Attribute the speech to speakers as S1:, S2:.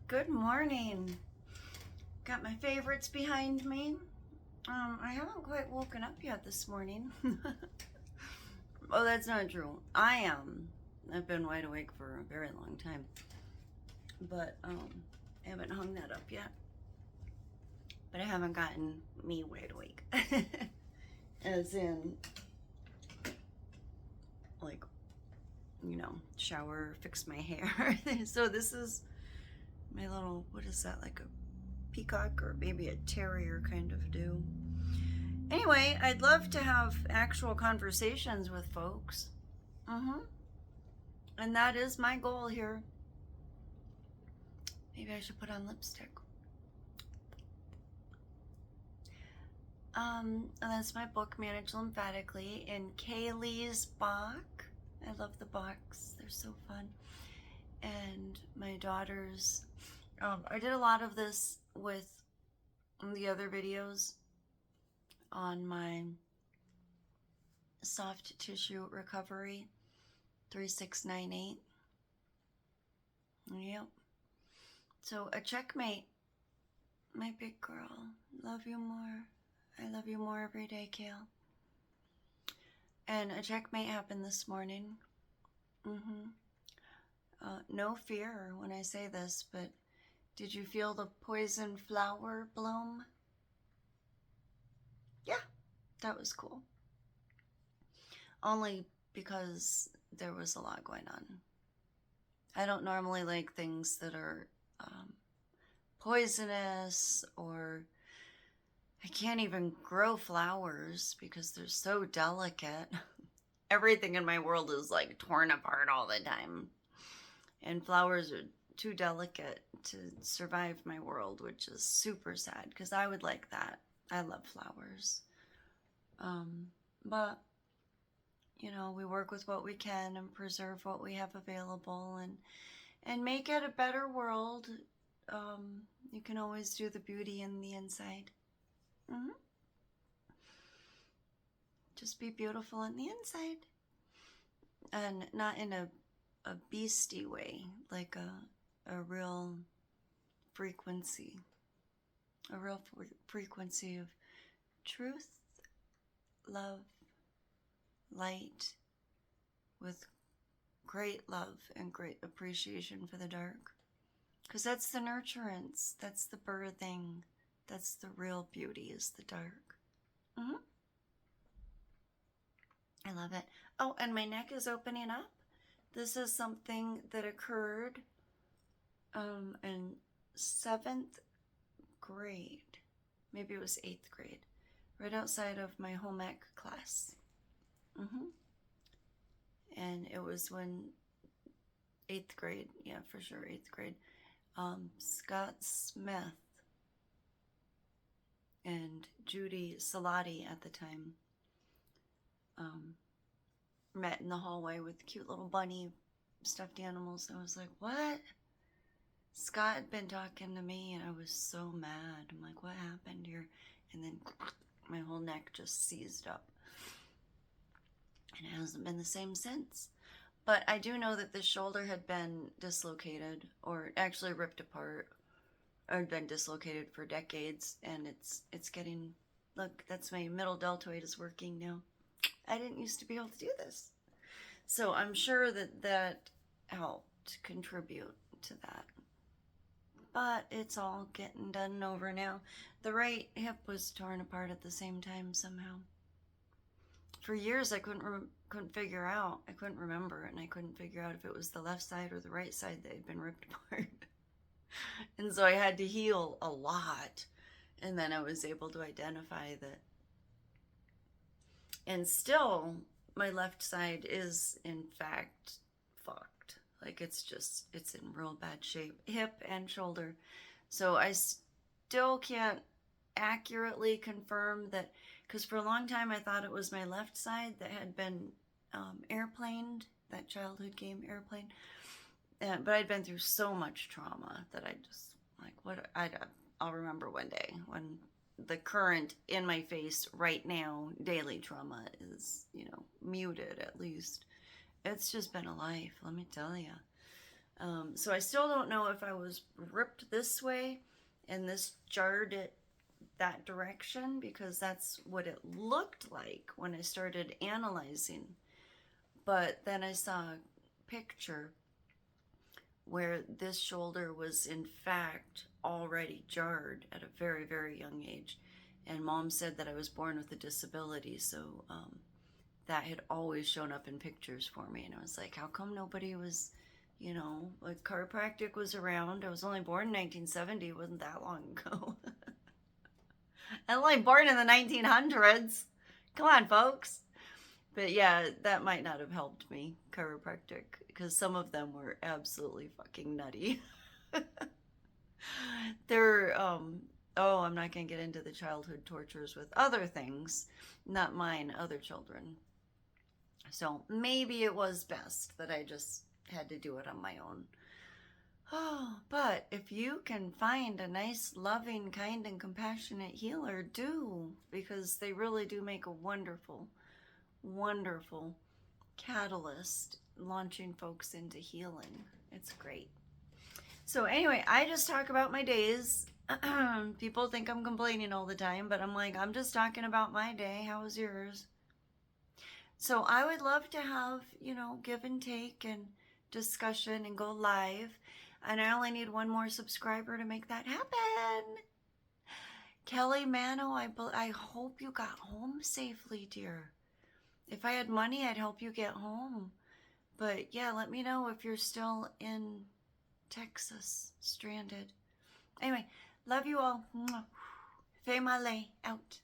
S1: Good morning. Got my favorites behind me. I haven't quite woken up yet this morning. Oh, that's not true. I am. I've been wide awake for a very long time. But I haven't hung that up yet. But I haven't gotten me wide awake. As in, like, shower, fix my hair. So this is my little, what is that, like a peacock or maybe a terrier kind of do. Anyway, I'd love to have actual conversations with folks. And that is my goal here. Maybe I should put on lipstick. And that's my book, Manage Lymphatically, in Kaylee's Bach. I love the Bachs. They're so fun. And my daughter's, I did a lot of this with the other videos on my soft tissue recovery 3698. Yep. So a checkmate, my big girl. Love you more. I love you more every day, Kale. And a checkmate happened this morning. No fear when I say this, but did you feel the poison flower bloom? Yeah, that was cool. Only because there was a lot going on. I don't normally like things that are poisonous, or I can't even grow flowers because they're so delicate. Everything in my world is like torn apart all the time. And flowers are too delicate to survive my world, which is super sad because I would like that. I love flowers. But, we work with what we can and preserve what we have available and make it a better world. You can always do the beauty in the inside. Just be beautiful on the inside. And not in a beastie way, like a real frequency. A real frequency of truth, love, light, with great love and great appreciation for the dark. Because that's the nurturance, that's the birthing, that's the real beauty, is the dark. I love it. Oh, and my neck is opening up. This is something that occurred in 7th grade. Maybe it was 8th grade. Right outside of my home ec class. And it was when 8th grade, yeah, for sure, 8th grade. Scott Smith and Judy Salati at the time met in the hallway with cute little bunny stuffed animals. I was like, what? Scott had been talking to me and I was so mad. I'm like, what happened here? And then my whole neck just seized up. And it hasn't been the same since. But I do know that the shoulder had been dislocated, or actually ripped apart, or had been dislocated for decades, and it's getting, look, that's my middle deltoid is working now. I didn't used to be able to do this. So I'm sure that helped contribute to that. But it's all getting done and over now. The right hip was torn apart at the same time somehow. For years I couldn't figure out. I couldn't remember, and I couldn't figure out if it was the left side or the right side that had been ripped apart. And so I had to heal a lot, and then I was able to identify that. And still, my left side is in fact fucked. Like it's in real bad shape, hip and shoulder. So I still can't accurately confirm that, because for a long time I thought it was my left side that had been airplaned, that childhood game Airplane. But I'd been through so much trauma that I just, like, I'll remember one day when the current in my face right now, daily trauma is, muted at least. It's just been a life, let me tell you. So I still don't know if I was ripped this way and this jarred it that direction, because that's what it looked like when I started analyzing. But then I saw a picture where this shoulder was in fact already jarred at a very, very young age. And mom said that I was born with a disability, so that had always shown up in pictures for me. And I was like, how come nobody was, like chiropractic was around? I was only born in 1970, it wasn't that long ago. I'm only born in the 1900s. Come on, folks. But yeah, that might not have helped me, chiropractic, because some of them were absolutely fucking nutty. They're, oh, I'm not going to get into the childhood tortures with other things, not mine, other children. So maybe it was best that I just had to do it on my own. Oh, but if you can find a nice, loving, kind, and compassionate healer, do, because they really do make a wonderful, wonderful catalyst launching folks into healing. It's great. So anyway, I just talk about my days. People think I'm complaining all the time, but I'm like, I'm just talking about my day. How was yours? So I would love to have, give and take and discussion and go live. And I only need one more subscriber to make that happen. Kelly Mano, I hope you got home safely, dear. If I had money, I'd help you get home. But yeah, let me know if you're still in Texas, stranded. Anyway, love you all. Faye Malay, out.